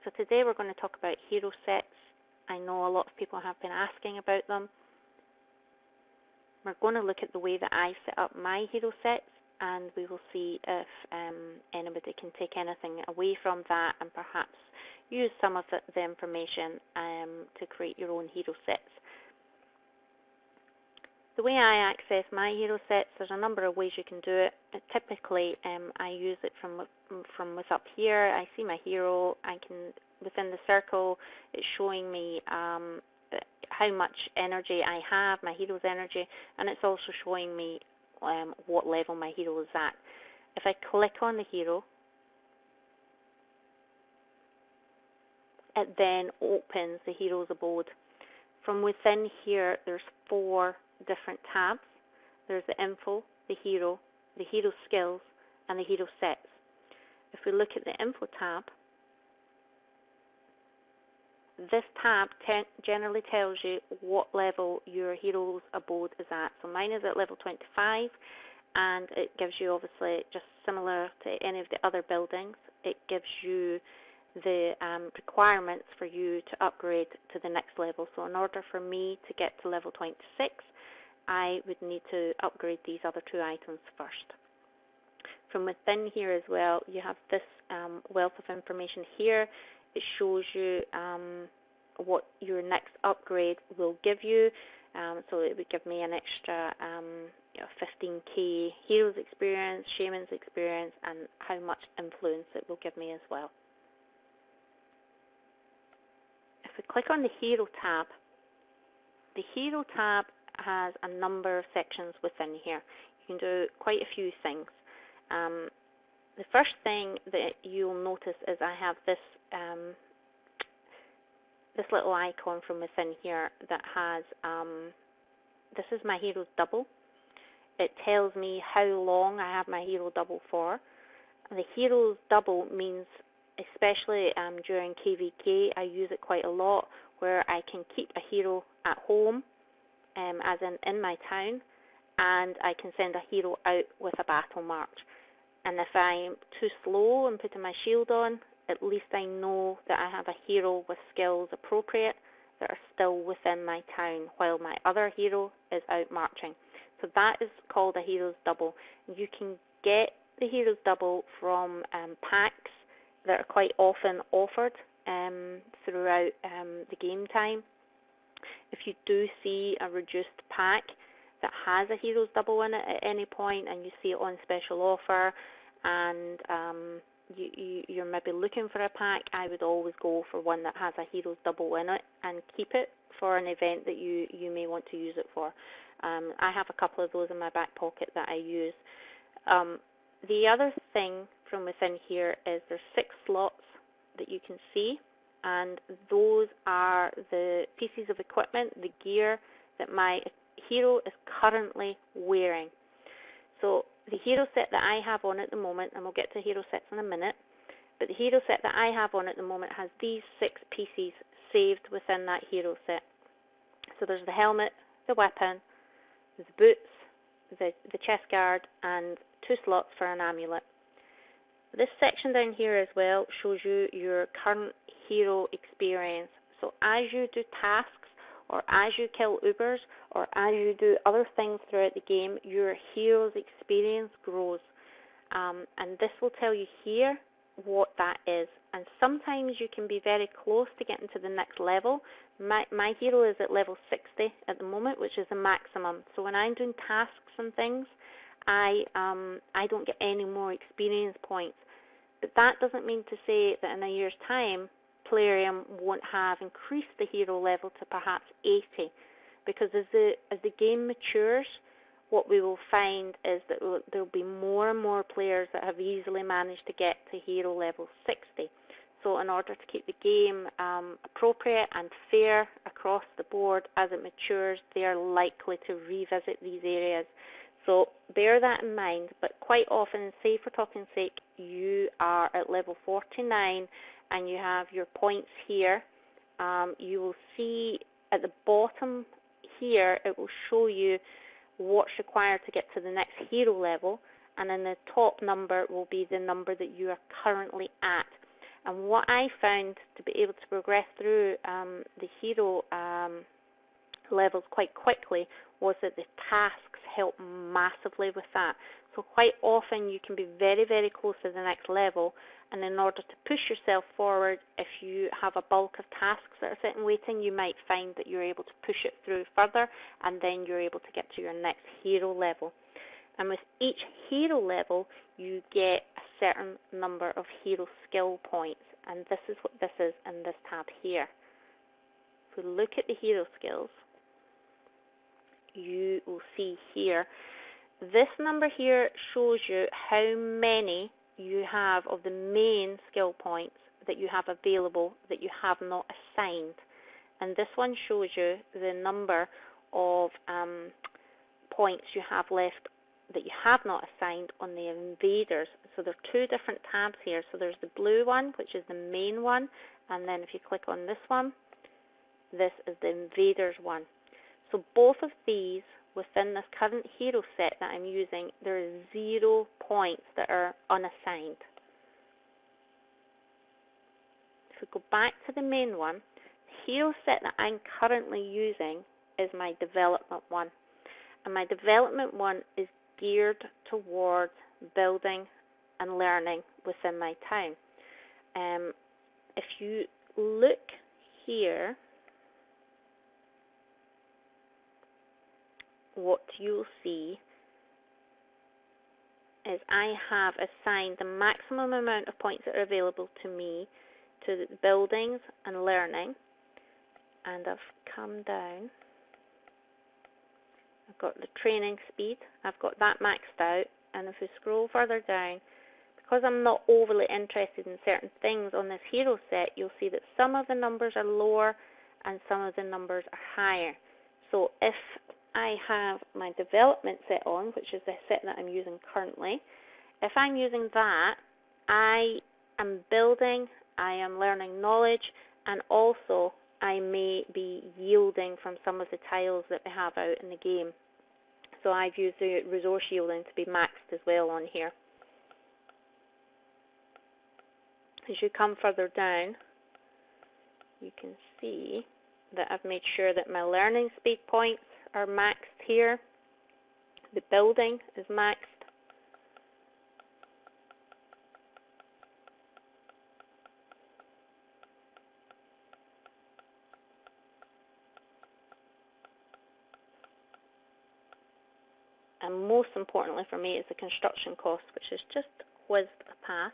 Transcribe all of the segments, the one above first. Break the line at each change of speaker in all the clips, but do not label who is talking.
So today we're going to talk about hero sets. I know a lot of people have been asking about them. We're going to look at the way that I set up my hero sets, and we will see if anybody can take anything away from that and perhaps use some of the information to create your own hero sets. The way I access my hero sets, there's a number of ways you can do it. Typically, I use it from with up here. I see my hero. I can, within the circle, it's showing me how much energy I have, my hero's energy, and it's also showing me what level my hero is at. If I click on the hero, it then opens the hero's abode. From within here, there's 4 different tabs. There's the info, the hero skills, and the hero sets. If we look at the info tab, this tab generally tells you what level your hero's abode is at. So mine is at level 25, and it gives you, obviously, just similar to any of the other buildings, it gives you the requirements for you to upgrade to the next level. So in order for me to get to level 26, I would need to upgrade these other 2 items first. From within here as well, you have this wealth of information here. It shows you what your next upgrade will give you. So it would give me an extra 15k heroes experience, shaman's experience, and how much influence it will give me as well. If we click on the hero tab has a number of sections within here. You can do quite a few things. The first thing that you'll notice is I have this this little icon from within here that has this is my hero's double. It tells me how long I have my hero double for. The hero's double means, especially during KVK, I use it quite a lot, where I can keep a hero at home, as in my town, and I can send a hero out with a battle march. And if I'm too slow in putting my shield on, at least I know that I have a hero with skills appropriate that are still within my town while my other hero is out marching. So that is called a hero's double. You can get the hero's double from packs that are quite often offered throughout the game time. If you do see a reduced pack that has a hero's double in it at any point, and you see it on special offer, and you're maybe looking for a pack, I would always go for one that has a hero's double in it and keep it for an event that you may want to use it for. I have a couple of those in my back pocket that I use. The other thing from within here is there's 6 slots that you can see, and those are the pieces of equipment, the gear that my hero is currently wearing. So the hero set that I have on at the moment, and we'll get to hero sets in a minute, but the hero set that I have on at the moment has these 6 pieces saved within that hero set. So there's the helmet, the weapon, the boots, the chest guard, and 2 slots for an amulet. This section down here as well shows you your current hero experience. So as you do tasks, or as you kill Ubers, or as you do other things throughout the game, your hero's experience grows. And this will tell you here what that is. And sometimes you can be very close to getting to the next level. My hero is at level 60 at the moment, which is the maximum. So when I'm doing tasks and things, I don't get any more experience points. But that doesn't mean to say that in a year's time, Plarium won't have increased the hero level to perhaps 80, because as the game matures, what we will find is that there will be more and more players that have easily managed to get to hero level 60. So in order to keep the game appropriate and fair across the board as it matures, they are likely to revisit these areas. So bear that in mind, but quite often, say for talking sake, you are at level 49 and you have your points here. You will see at the bottom here, it will show you what's required to get to the next hero level, and then the top number will be the number that you are currently at. And what I found to be able to progress through the hero levels quite quickly was that the tasks help massively with that. So quite often you can be very, very close to the next level, and in order to push yourself forward, if you have a bulk of tasks that are sitting waiting, you might find that you're able to push it through further, and then you're able to get to your next hero level. And with each hero level, you get a certain number of hero skill points, and this is what this is in this tab here. If we look at the hero skills, you will see here, this number here shows you how many you have of the main skill points that you have available that you have not assigned. And this one shows you the number of points you have left that you have not assigned on the invaders. So there are two different tabs here. So there's the blue one, which is the main one, and then if you click on this one, this is the invaders one. So both of these, within this current hero set that I'm using, there are 0 points that are unassigned. If we go back to the main one, the hero set that I'm currently using is my development one. And my development one is geared towards building and learning within my town. If you look here, what you'll see is I have assigned the maximum amount of points that are available to me to the buildings and learning, and I've come down. I've got the training speed, I've got that maxed out, and if we scroll further down, because I'm not overly interested in certain things on this hero set, you'll see that some of the numbers are lower and some of the numbers are higher. So if I have my development set on, which is the set that I'm using currently, if I'm using that, I am building, I am learning knowledge, and also I may be yielding from some of the tiles that we have out in the game. So I've used the resource yielding to be maxed as well on here. As you come further down, you can see that I've made sure that my learning speed points are maxed here. The building is maxed. And most importantly for me is the construction cost, which is just whizzed past.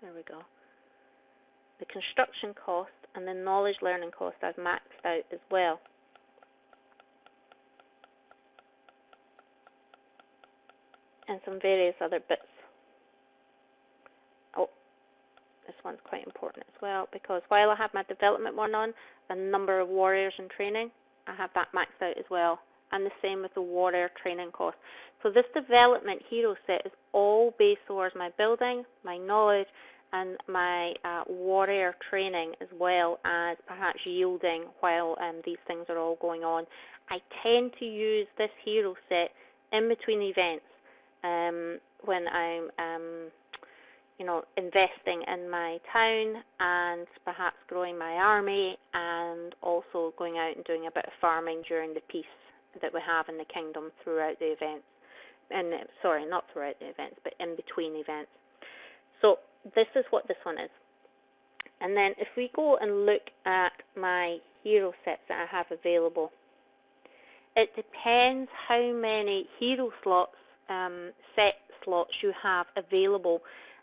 There we go. The construction cost and the knowledge learning cost I've maxed out as well. And some various other bits. Oh, this one's quite important as well, because while I have my development one on, the number of warriors in training, I have that maxed out as well. And the same with the warrior training cost. So this development hero set is all based towards my building, my knowledge, and my warrior training, as well as perhaps yielding while these things are all going on. I tend to use this hero set in between events when I'm investing in my town and perhaps growing my army, and also going out and doing a bit of farming during the peace that we have in the kingdom throughout the events. And sorry, not throughout the events, but in between events. So this is what this one is. And then if we go and look at my hero sets that I have available, it depends how many hero slots, set slots you have available.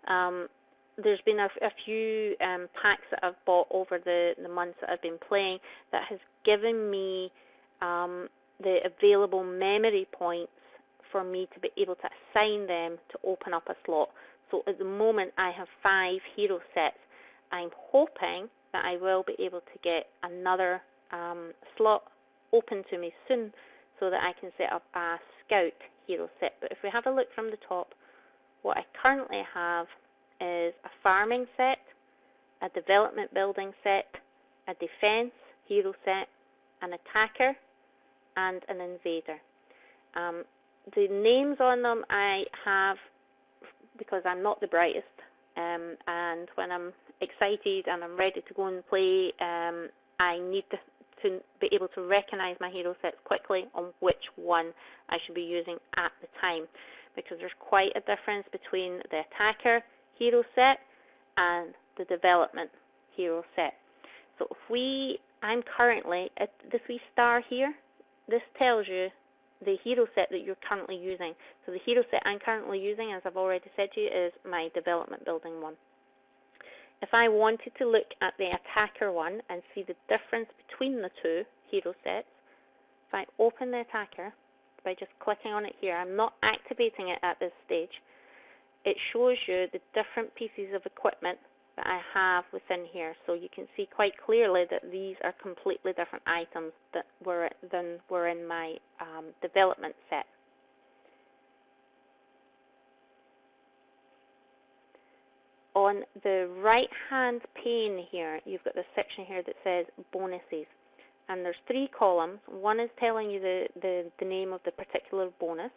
There's been a few packs that I've bought over the months that I've been playing that has given me the available memory points for me to be able to assign them to open up a slot. So at the moment I have 5 hero sets. I'm hoping that I will be able to get another slot open to me soon so that I can set up a scout hero set. But if we have a look from the top, what I currently have is a farming set, a development building set, a defense hero set, an attacker, and an invader. The names on them I have, because I'm not the brightest, and when I'm excited and I'm ready to go and play, I need to be able to recognize my hero sets quickly on which one I should be using at the time, because there's quite a difference between the attacker hero set and the development hero set. So I'm currently at this wee star here. This tells you the hero set that you're currently using. So the hero set I'm currently using, as I've already said to you, is my development building one. If I wanted to look at the attacker one and see the difference between the two hero sets, if I open the attacker by just clicking on it here, I'm not activating it at this stage. It shows you the different pieces of equipment that I have within here. So you can see quite clearly that these are completely different items than were in my development set. On the right hand pane here, you've got this section here that says bonuses, and there's 3 columns. One is telling you the name of the particular bonus.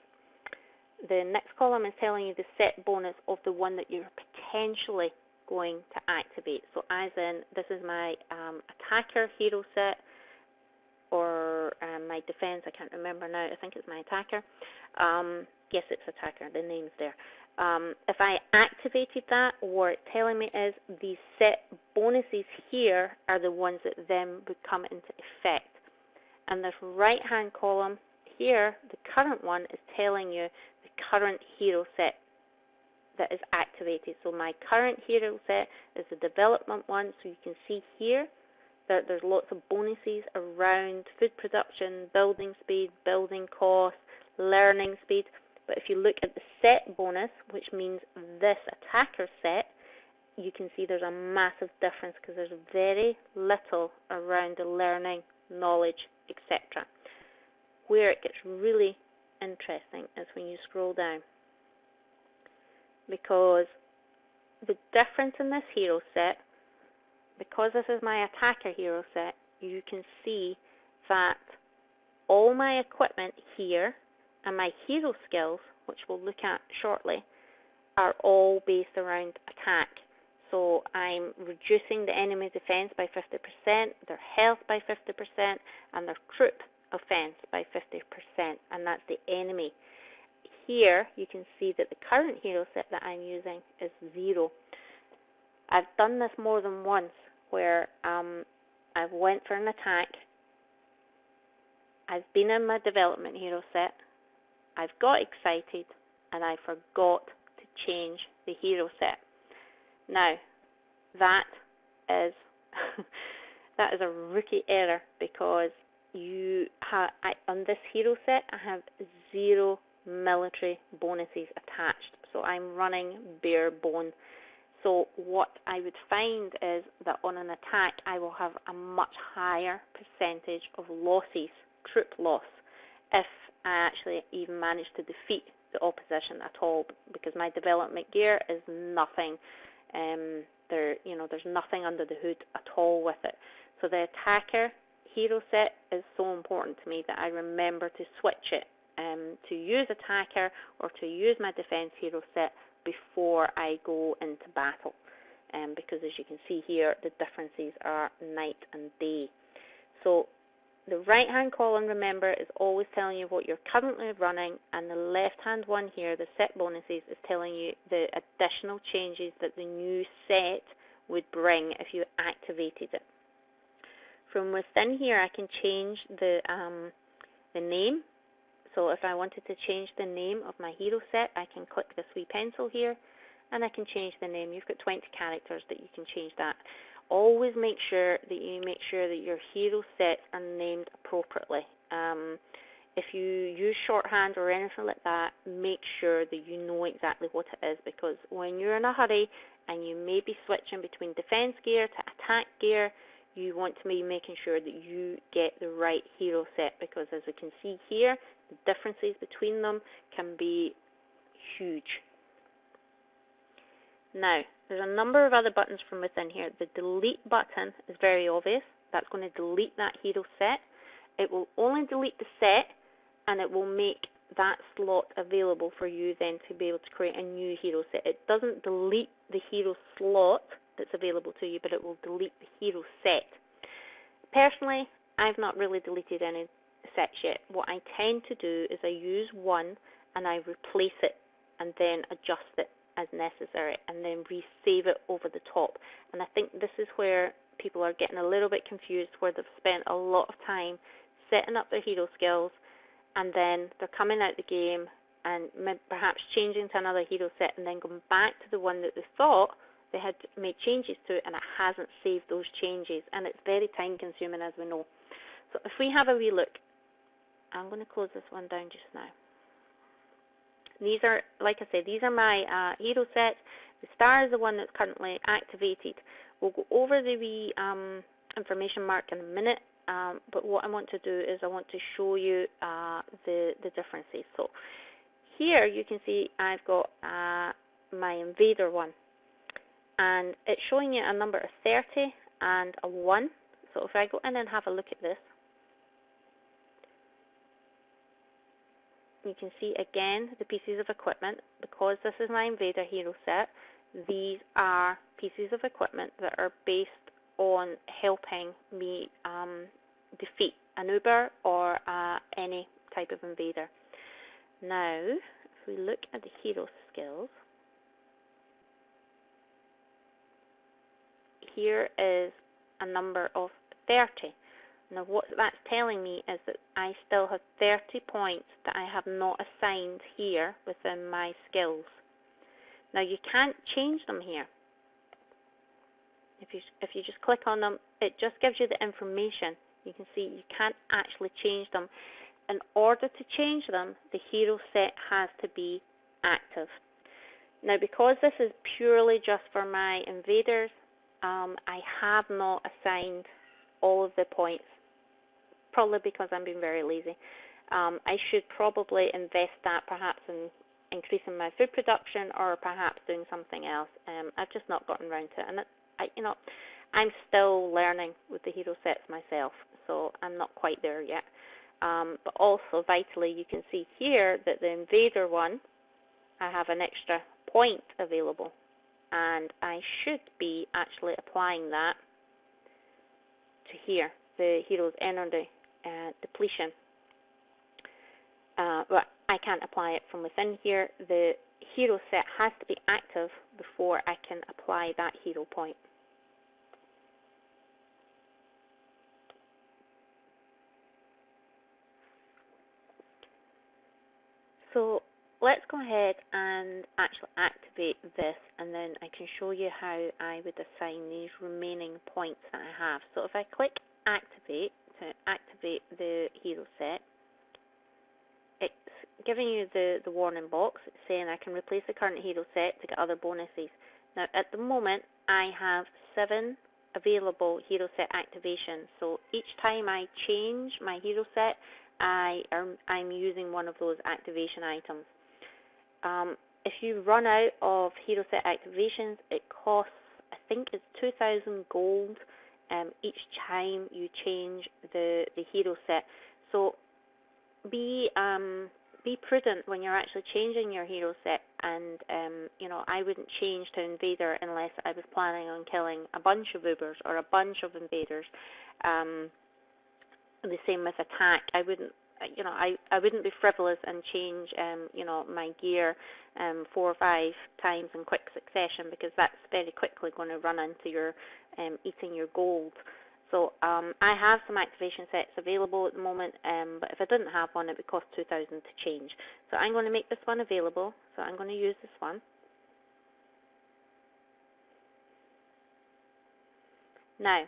The next column is telling you the set bonus of the one that you're potentially going to activate. So as in, this is my attacker hero set, or my defense, I can't remember now, I think it's my attacker. Yes, it's attacker, the name's there. If I activated that, what it's telling me is these set bonuses here are the ones that then would come into effect. And this right hand column here, the current one, is telling you the current hero set that is activated. So my current hero set is the development one, so you can see here that there's lots of bonuses around food production, building speed, building cost, learning speed. But if you look at the set bonus, which means this attacker set, you can see there's a massive difference because there's very little around the learning, knowledge, etc. Where it gets really interesting is when you scroll down, because the difference in this hero set, because this is my attacker hero set, you can see that all my equipment here and my hero skills, which we'll look at shortly, are all based around attack. So I'm reducing the enemy defense by 50%, their health by 50%, and their troop offense by 50%, and that's the enemy. Here you can see that the current hero set that I'm using is 0. I've done this more than once, where I went for an attack, I've been in my development hero set, I've got excited, and I forgot to change the hero set. Now, that is that is a rookie error, because on this hero set I have 0 military bonuses attached, so I'm running bare bone. So what I would find is that on an attack I will have a much higher percentage of losses, troop loss, if I actually even manage to defeat the opposition at all, because my development gear is nothing. There's nothing under the hood at all with it. So the attacker hero set is so important to me that I remember to switch it to use attacker or to use my defense hero set before I go into battle, because as you can see here, the differences are night and day. So the right hand column, remember, is always telling you what you're currently running, and the left hand one here, the set bonuses, is telling you the additional changes that the new set would bring if you activated it. From within here I can change the name. So if I wanted to change the name of my hero set, I can click this wee pencil here and I can change the name. You've got 20 characters that you can change that. Always make sure that your hero sets are named appropriately. If you use shorthand or anything like that, make sure that you know exactly what it is, because when you're in a hurry and you may be switching between defense gear to attack gear, you want to be making sure that you get the right hero set, because as we can see here, the differences between them can be huge. Now, there's a number of other buttons from within here. The delete button is very obvious. That's going to delete that hero set. It will only delete the set, and it will make that slot available for you then to be able to create a new hero set. It doesn't delete the hero slot that's available to you, but it will delete the hero set. Personally, I've not really deleted any sets yet. What I tend to do is I use one and I replace it and then adjust it as necessary and then resave it over the top. And I think this is where people are getting a little bit confused, where they've spent a lot of time setting up their hero skills and then they're coming out the game and perhaps changing to another hero set and then going back to the one that they thought they had made changes to, and it hasn't saved those changes, and it's very time consuming, as we know. So if we have a wee look, I'm going to close this one down just now. These are, like I said, these are my hero sets. The star is the one that's currently activated. We'll go over the wee information mark in a minute, but what I want to do is I want to show you the differences. So here you can see I've got my invader one, and it's showing you a number of 30 and a 1. So if I go in and have a look at this, you can see again the pieces of equipment. Because this is my invader hero set, these are pieces of equipment that are based on helping me defeat an Uber or any type of invader. Now, if we look at the hero skills, here is a number of 30. Now what that's telling me is that I still have 30 points that I have not assigned here within my skills. Now you can't change them here. If you just click on them, it just gives you the information. You can see you can't actually change them. In order to change them, the hero set has to be active. Now because this is purely just for my invaders, I have not assigned all of the points, probably because I'm being very lazy. I should probably invest that perhaps in increasing my food production or perhaps doing something else. I've just not gotten around to it, and I'm still learning with the hero sets myself, so I'm not quite there yet. But also vitally, you can see here that the invader one, I have an extra point available, and I should be actually applying that to here, the hero's energy depletion. But I can't apply it from within here. The hero set has to be active before I can apply that hero point. So let's go ahead and actually activate this, and then I can show you how I would assign these remaining points that I have. So if I click activate to activate the hero set, it's giving you the warning box. It's saying I can replace the current hero set to get other bonuses. Now at the moment I have 7 available hero set activations, so each time I change my hero set, I'm using one of those activation items. If you run out of hero set activations, it costs, I think it's 2,000 gold each time you change the hero set. So be prudent when you're actually changing your hero set, and I wouldn't change to invader unless I was planning on killing a bunch of Ubers or a bunch of invaders. The same with attack. I wouldn't be frivolous and change my gear 4 or 5 times in quick succession, because that's very quickly going to run into your eating your gold. So I have some activation sets available at the moment, but if I didn't have one, it would cost 2,000 to change. So I'm going to make this one available. So I'm going to use this one. Now,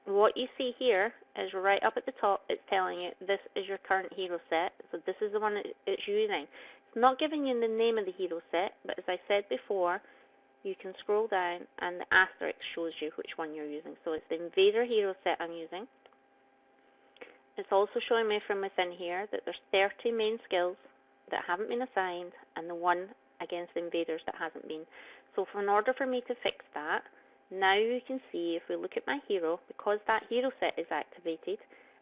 what you see here is right up at the top. It's telling you this is your current hero set. So this is the one that it's using. It's not giving you the name of the hero set, but as I said before, you can scroll down and the asterisk shows you which one you're using. So it's the invader hero set I'm using. It's also showing me from within here that there's 30 main skills that haven't been assigned and the one against invaders that hasn't been. So in order for me to fix that, now you can see, if we look at my hero, because that hero set is activated,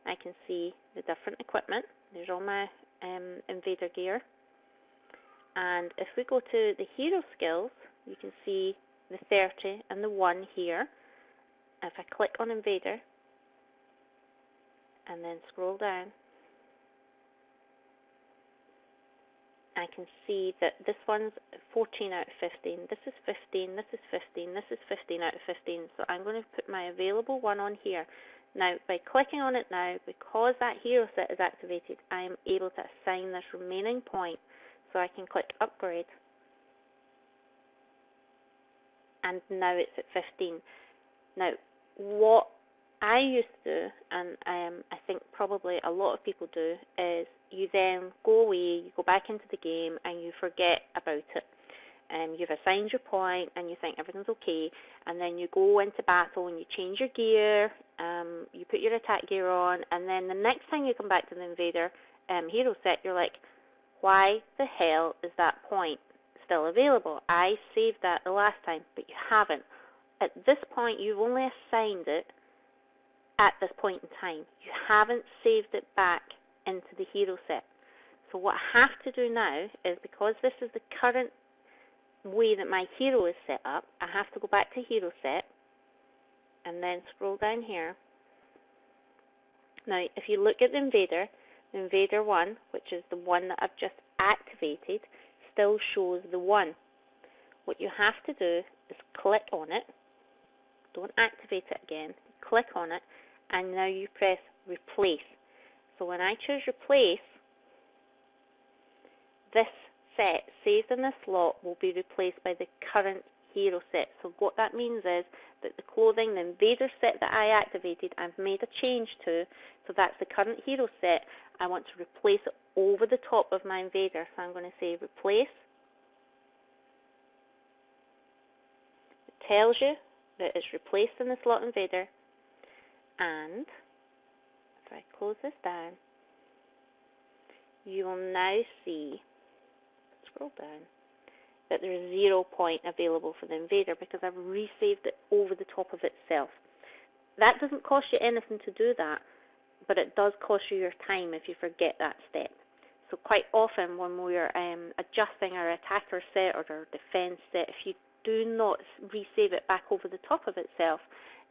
I can see the different equipment. There's all my invader gear. And if we go to the hero skills, you can see the 30 and the 1 here. If I click on invader and then scroll down, I can see that this one's 14 out of 15, this is 15, this is 15, this is 15 out of 15. So I'm going to put my available one on here. Now, by clicking on it now, because that hero set is activated, I am able to assign this remaining point. So I can click upgrade. And now it's at 15. Now, what I used to do, and I think probably a lot of people do, is you then go away, you go back into the game, and you forget about it. You've assigned your point, and you think everything's okay, and then you go into battle, and you change your gear, you put your attack gear on, and then the next time you come back to the invader hero set, you're like, why the hell is that point still available? I saved that the last time, but you haven't. At this point, you've only assigned it at this point in time. You haven't saved it back into the hero set. So what I have to do now is, because this is the current way that my hero is set up, I have to go back to hero set and then scroll down here. Now, if you look at the invader 1, which is the one that I've just activated, still shows the 1. What you have to do is click on it. Don't activate it again. Click on it, and now you press replace. So when I choose replace, this set saved in this slot will be replaced by the current hero set. So what that means is that the clothing, the invader set that I activated, I've made a change to, so that's the current hero set. I want to replace it over the top of my invader, so I'm going to say replace. It tells you that it's replaced in the slot invader, and if I close this down, you will now see, scroll down, that there is 0 point available for the invader because I've resaved it over the top of itself. That doesn't cost you anything to do that, but it does cost you your time if you forget that step. So quite often when we're adjusting our attacker set or our defense set, if you do not resave it back over the top of itself,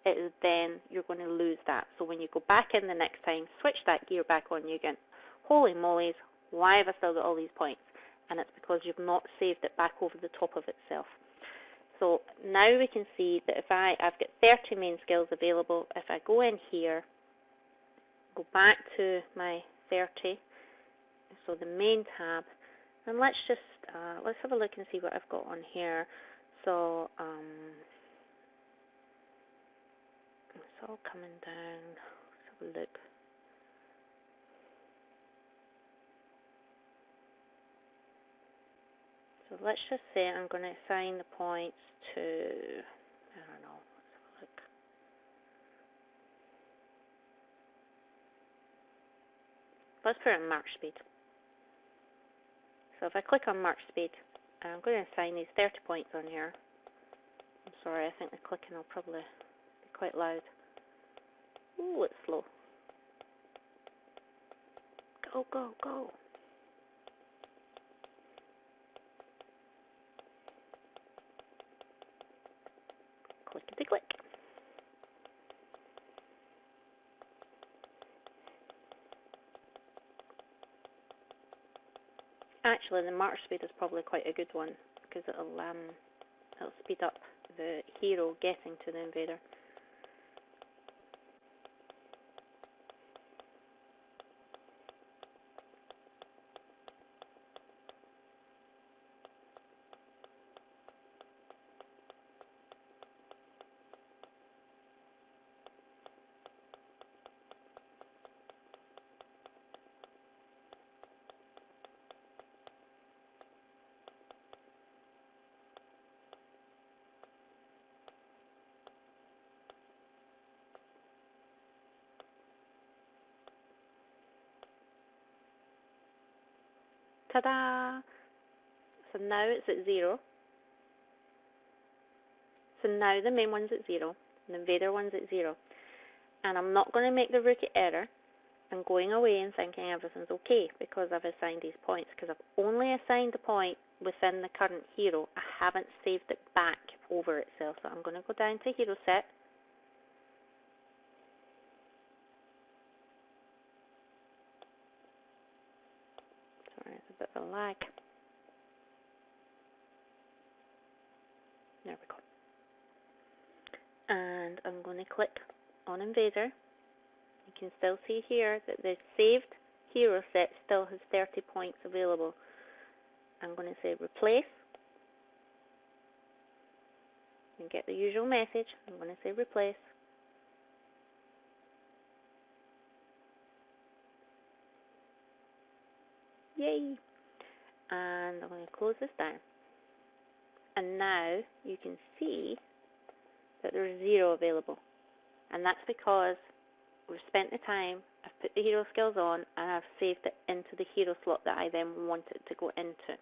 then you're going to lose that. So when you go back in the next time, switch that gear back on, you again, holy moly's, why have I still got all these points? And it's because you've not saved it back over the top of itself. So now we can see that if I've got 30 main skills available. If I go in here, go back to my 30, so the main tab, and let's have a look and see what I've got on here. So it's all coming down. Let's have a look. So let's just say I'm going to assign the points to, I don't know, let's have a look. Let's put it in March speed. So if I click on March speed, I'm going to assign these 30 points on here. I'm sorry, I think the clicking will probably be quite loud. Ooh, it's slow. Go, go, go. Clickety-click. Actually, the March speed is probably quite a good one because it'll speed up the hero getting to the invader. Ta-da! So now it's at 0. So now the main one's at 0, and the invader one's at 0. And I'm not going to make the rookie error and going away and thinking everything's okay because I've assigned these points, because I've only assigned the point within the current hero. I haven't saved it back over itself. So I'm going to go down to hero set. Sorry, it's a bit of a lag. There we go. And I'm going to click on Invader. You can still see here that the saved hero set still has 30 points available. I'm going to say replace and get the usual message. I'm going to say replace. Yay! And I'm going to close this down. And now you can see that there's 0 available. And that's because we've spent the time, I've put the hero skills on, and I've saved it into the hero slot that I then want it to go into.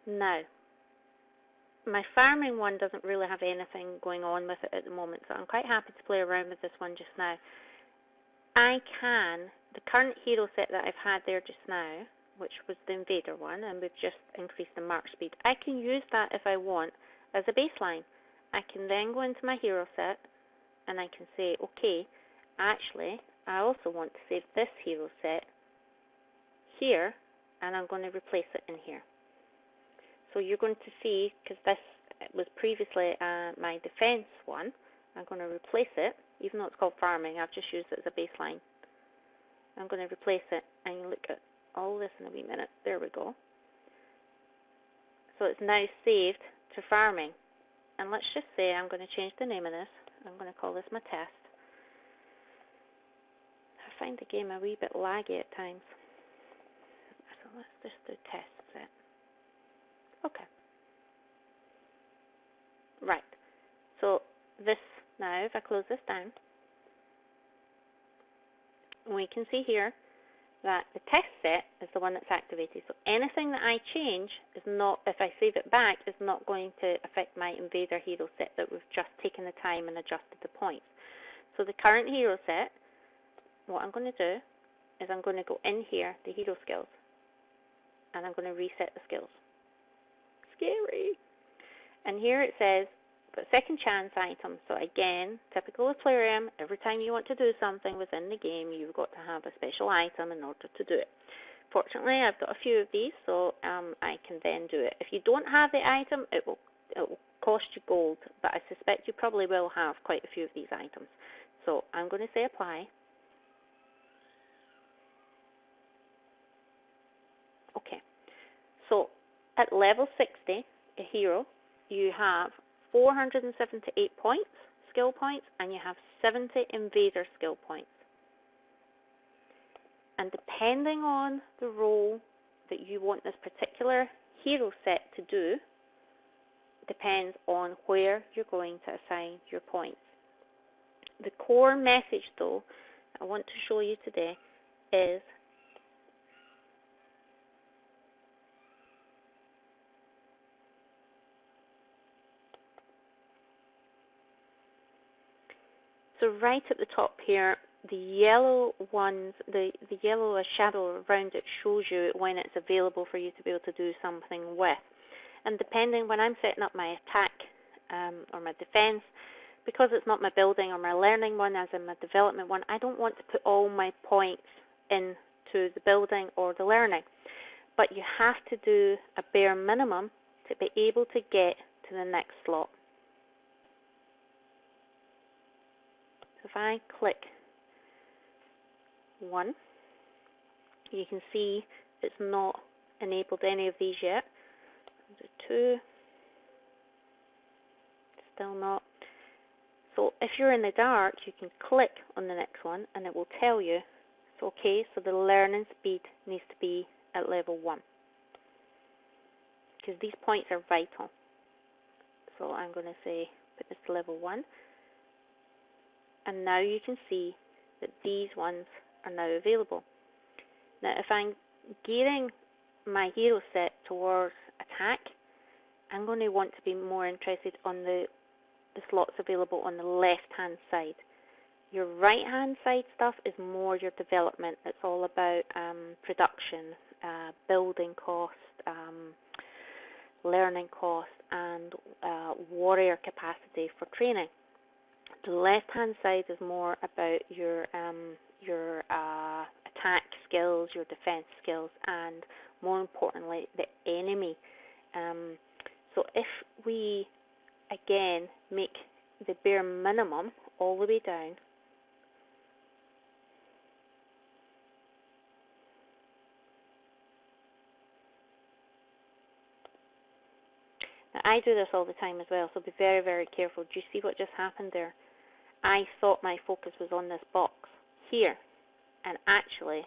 Now, my farming one doesn't really have anything going on with it at the moment, so I'm quite happy to play around with this one just now. The current hero set that I've had there just now, which was the Invader one, and we've just increased the march speed, I can use that if I want as a baseline. I can then go into my hero set and I can say, okay, actually, I also want to save this hero set here, and I'm going to replace it in here. So you're going to see, because this was previously my defense one, I'm going to replace it, even though it's called farming, I've just used it as a baseline. I'm going to replace it, and you look at all this in a wee minute. There we go. So it's now saved to farming. And let's just say I'm going to change the name of this. I'm going to call this my test. I find the game a wee bit laggy at times. So let's just do test set. Okay. Right. So this now, if I close this down, we can see here that the test set is the one that's activated. So anything that I change is not, if I save it back, is not going to affect my Invader hero set that we've just taken the time and adjusted the points. So the current hero set, what I'm going to do is I'm going to go in here, the hero skills, and I'm going to reset the skills. Scary. And here it says, second chance item. So again, typical of Plarium, every time you want to do something within the game, you've got to have a special item in order to do it. Fortunately, I've got a few of these, so I can then do it. If you don't have the item, it will cost you gold, but I suspect you probably will have quite a few of these items. So I'm going to say apply. Okay. So at level 60, a hero, you have 478 points, skill points, and you have 70 Invader skill points. And depending on the role that you want this particular hero set to do, depends on where you're going to assign your points. The core message, though, I want to show you today is so right at the top here, the yellow ones, the yellow shadow around it shows you when it's available for you to be able to do something with. And depending, when I'm setting up my attack or my defense, because it's not my building or my learning one as in my development one, I don't want to put all my points into the building or the learning. But you have to do a bare minimum to be able to get to the next slot. If I click 1, you can see it's not enabled any of these yet. I'll do 2, still not. So if you're in the dark, you can click on the next one and it will tell you it's okay, so the learning speed needs to be at level 1. Because these points are vital. So I'm going to say put this to level 1. And now you can see that these ones are now available. Now if I'm gearing my hero set towards attack, I'm going to want to be more interested on the the slots available on the left-hand side. Your right-hand side stuff is more your development. It's all about production, building cost, learning cost, and warrior capacity for training. The left-hand side is more about your attack skills, your defense skills, and more importantly, the enemy. So if we, again, make the bare minimum all the way down, now I do this all the time as well, so be very, very careful. Do you see what just happened there? I thought my focus was on this box here, and actually,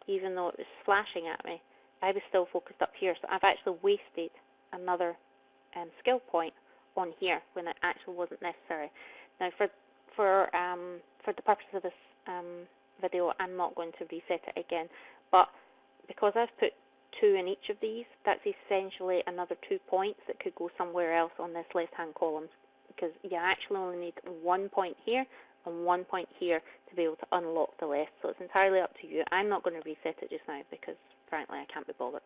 even though it was flashing at me, I was still focused up here, so I've actually wasted another skill point on here when it actually wasn't necessary. Now, for the purpose of this video, I'm not going to reset it again, but because I've put 2 in each of these, that's essentially another 2 points that could go somewhere else on this left-hand column, because you actually only need 1 point here and 1 point here to be able to unlock the left. So it's entirely up to you. I'm not going to reset it just now because, frankly, I can't be bothered.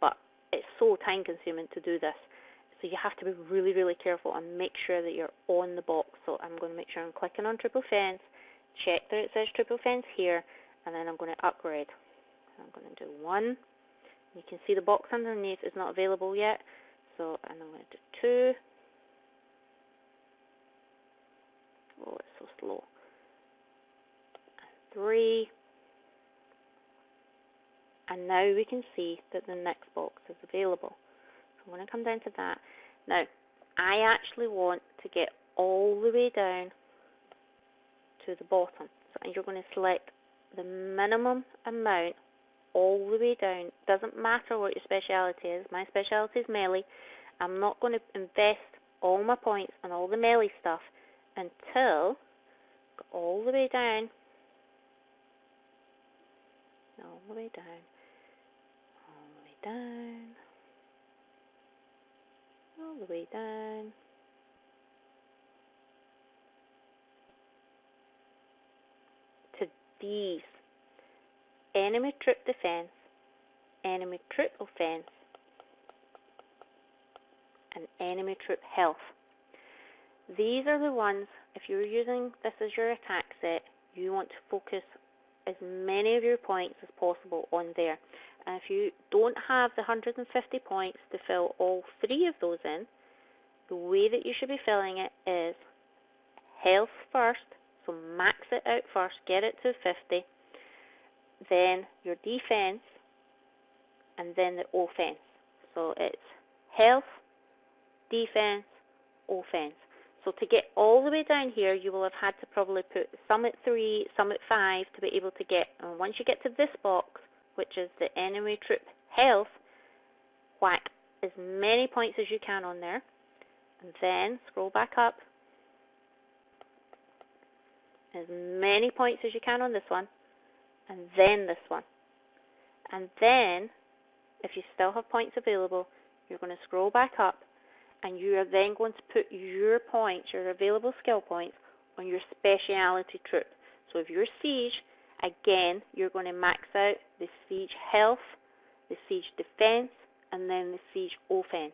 But it's so time-consuming to do this. So you have to be really, really careful and make sure that you're on the box. So I'm going to make sure I'm clicking on triple fence, check that it says triple fence here, and then I'm going to upgrade. I'm going to do 1. You can see the box underneath is not available yet. So and I'm going to do 2. Oh, it's so slow. 3. And now we can see that the next box is available. So I'm going to come down to that. Now, I actually want to get all the way down to the bottom. So you're going to select the minimum amount all the way down. Doesn't matter what your speciality is. My speciality is melee. I'm not going to invest all my points on all the melee stuff until go all the way down, all the way down, all the way down, all the way down, to these: enemy troop defense, enemy troop offense, and enemy troop health. These are the ones, if you're using this as your attack set, you want to focus as many of your points as possible on there. And if you don't have the 150 points to fill all 3 of those in, the way that you should be filling it is health first, so max it out first, get it to 50, then your defense, and then the offense. So it's health, defense, offense. So to get all the way down here, you will have had to probably put some at 3, some at 5 to be able to get. And once you get to this box, which is the enemy troop health, whack as many points as you can on there, and then scroll back up, as many points as you can on this one, and then this one. And then, if you still have points available, you're going to scroll back up, and you are then going to put your points, your available skill points, on your speciality troop. So if you're siege, again, you're going to max out the siege health, the siege defense, and then the siege offense,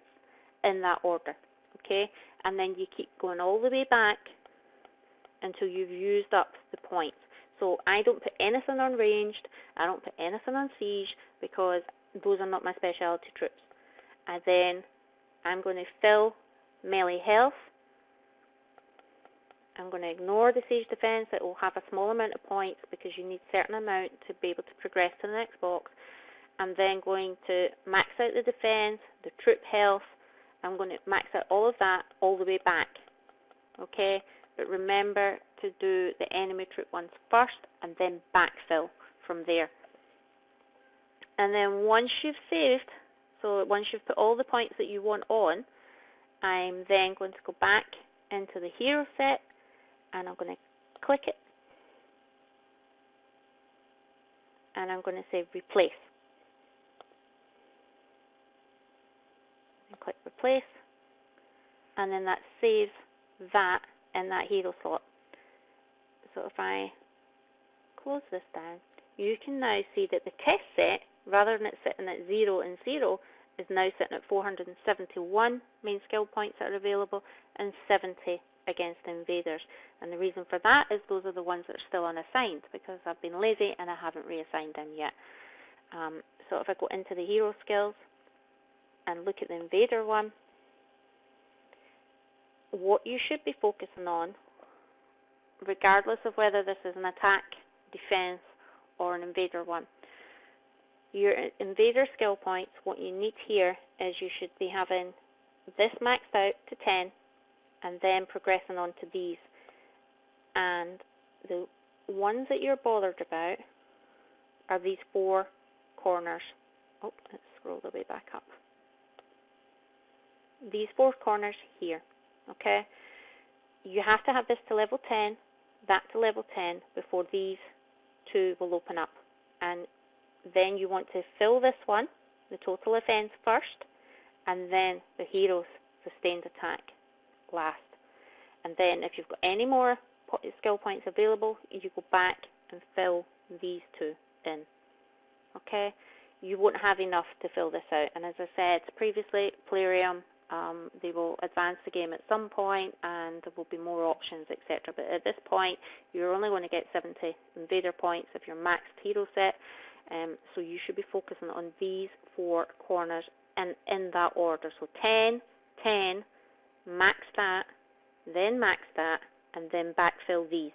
in that order. Okay? And then you keep going all the way back until you've used up the points. So I don't put anything on ranged, I don't put anything on siege, because those are not my speciality troops. And then I'm going to fill melee health. I'm going to ignore the siege defense. It will have a small amount of points because you need a certain amount to be able to progress to the next box. I'm then going to max out the defense, the troop health. I'm going to max out all of that all the way back. Okay? But remember to do the enemy troop ones first and then backfill from there. And then once you've saved, so once you've put all the points that you want on, I'm then going to go back into the hero set, and I'm going to click it, and I'm going to say replace. And click replace, and then that saves that in that hero slot. So if I close this down, you can now see that the test set, rather than it sitting at 0 and 0, is now sitting at 471 main skill points that are available and 70 against the invaders. And the reason for that is those are the ones that are still unassigned, because I've been lazy and I haven't reassigned them yet. So if I go into the hero skills and look at the invader one, what you should be focusing on, regardless of whether this is an attack, defense, or an invader one, your invader skill points, what you need here is you should be having this maxed out to 10 and then progressing on to these. And the ones that you're bothered about are these 4 corners. Oh, let's scroll the way back up. These 4 corners here, okay? You have to have this to level 10, that to level 10, before these 2 will open up. And then you want to fill this one, the total offense first, and then the hero's sustained attack last. And then if you've got any more skill points available, you go back and fill these 2 in. Okay? You won't have enough to fill this out. And as I said previously, Plarium, they will advance the game at some point and there will be more options, etc. But at this point, you're only going to get 70 invader points if you're maxed hero set. So you should be focusing on these 4 corners and in that order. So 10, 10, max that, then max that, and then backfill these.